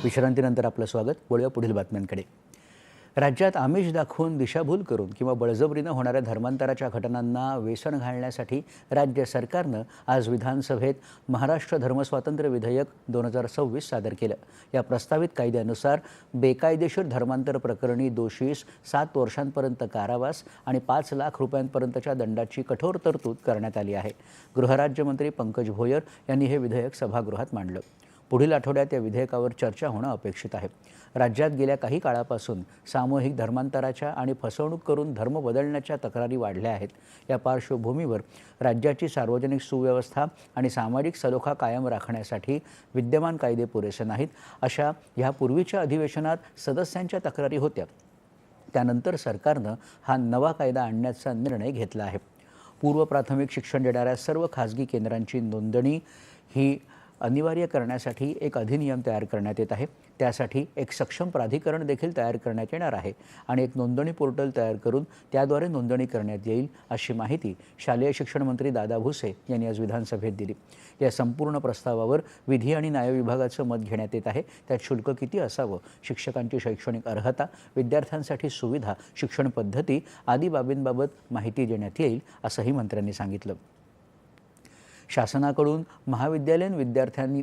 विश्रांतीनंतर आपलं स्वागत. वळूया पुढील बातम्यांकडे. राज्यात आमिष दाखवून दिशाभूल करून किंवा बळजबरीनं होणाऱ्या धर्मांतराच्या घटनांना वेसण घालण्यासाठी राज्य सरकारनं आज विधानसभेत महाराष्ट्र धर्मस्वातंत्र्य विधेयक 2026 सादर केलं. या प्रस्तावित कायद्यानुसार बेकायदेशीर धर्मांतर प्रकरणी दोषीस 7 वर्षांपर्यंत कारावास आणि 5 लाख रुपयांपर्यंतच्या दंडाची कठोर तरतूद करण्यात आली आहे. गृहराज्यमंत्री पंकज भोयर यांनी हे विधेयक सभागृहात मांडलं. पुढील आठवड्यात या विधेयकावर चर्चा होणं अपेक्षित आहे. राज्यात गेल्या काही काळापासून सामूहिक धर्मांतराच्या आणि फसवणूक करून धर्म बदलण्याच्या तक्रारी वाढल्या आहेत. या पार्श्वभूमीवर राज्याची सार्वजनिक सुव्यवस्था आणि सामाजिक सलोखा कायम राखण्यासाठी विद्यमान कायदे पुरेसे नाहीत, अशा ह्यापूर्वीच्या अधिवेशनात सदस्यांच्या तक्रारी होत्या. त्यानंतर सरकारनं हा नवा कायदा आणण्याचा निर्णय घेतला आहे. पूर्व प्राथमिक शिक्षण देणाऱ्या सर्व खाजगी केंद्रांची नोंदणी ही अनिवार्य करण्यासाठी एक अधिनियम तयार करण्यात येत आहे. त्यासाठी एक सक्षम प्राधिकरण देखील तयार करण्यात येणार आहे आणि एक नोंदणी पोर्टल तयार करून त्याद्वारे नोंदणी करण्यात येईल, अशी माहिती शालेय शिक्षण मंत्री दादा भुसे यांनी आज विधानसभेत दिली. या संपूर्ण प्रस्तावावर विधी आणि न्याय विभागाचं मत घेण्यात येत आहे. त्यात शुल्क किती असावं, शिक्षकांची शैक्षणिक अर्हता, विद्यार्थ्यांसाठी सुविधा, शिक्षण पद्धती आदी बाबींबाबत माहिती देण्यात येईल, असंही मंत्र्यांनी सांगितलं. शासनाकडून महाविद्यालयीन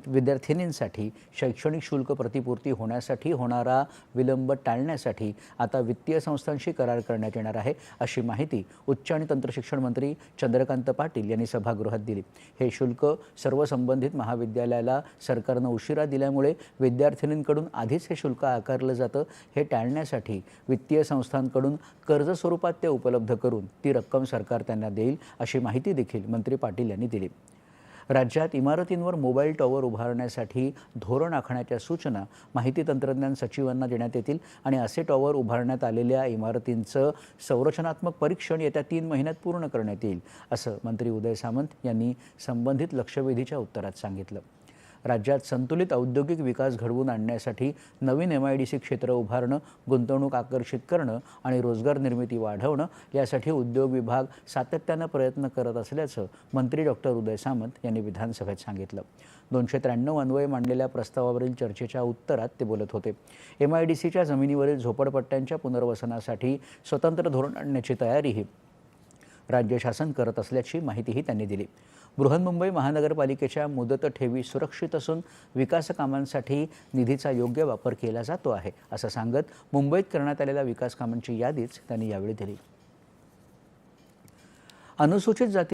विद्यार्थिनींसाठी शैक्षणिक शुल्क प्रतिपूर्ती होण्यासाठी होणारा विलंब टाळण्यासाठी आता वित्तीय संस्थांशी करार करण्यात येणार आहे, अशी माहिती उच्च आणि तंत्रशिक्षण मंत्री चंद्रकांत पाटील यांनी सभागृहात दिली. हे शुल्क सर्व संबंधित महाविद्यालयाला सरकारनं उशिरा दिल्यामुळे विद्यार्थिनींकडून आधीच हे शुल्क आकारलं जातं. हे टाळण्यासाठी वित्तीय संस्थांकडून कर्ज स्वरूपात ते उपलब्ध करून ती रक्कम सरकार त्यांना देईल, अशी माहिती देखील मंत्री पाटील यांनी दिली. राज्यात इमारतींवर मोबाईल टॉवर उभारण्यासाठी धोरण आखण्याच्या सूचना माहिती तंत्रज्ञान सचिवांना देण्यात येतील आणि असे टॉवर उभारण्यात आलेल्या इमारतींचं संरचनात्मक परीक्षण येत्या 3 महिन्यात पूर्ण करण्यात येईल, असं मंत्री उदय सामंत यांनी संबंधित लक्षवेधीच्या उत्तरात सांगितलं. राज्यात संतुलित औद्योगिक विकास घडवून आणण्यासाठी नवीन MIDC क्षेत्र उभारणं, गुंतवणूक आकर्षित करणं आणि रोजगार निर्मिती वाढवणं यासाठी उद्योग विभाग सातत्यानं प्रयत्न करत असल्याचं मंत्री डॉक्टर उदय सामंत यांनी विधानसभेत सांगितलं. 293 अन्वये मांडलेल्या प्रस्तावावरील चर्चेच्या उत्तरात ते बोलत होते. MIDCच्या जमिनीवरील झोपडपट्ट्यांच्या पुनर्वसनासाठी स्वतंत्र धोरण आणण्याची तयारीही राज्य शासन करत असल्याची माहितीही त्यांनी दिली. बृहन्मुंबई महानगरपालिकेच्या मुदत ठेवी सुरक्षित असून विकास कामांसाठी निधीचा योग्य वापर केला जातो आहे, असं सांगत मुंबईत करण्यात आलेल्या विकास कामांची यादीच त्यांनी यावेळी दिली. अनुसूचित जाती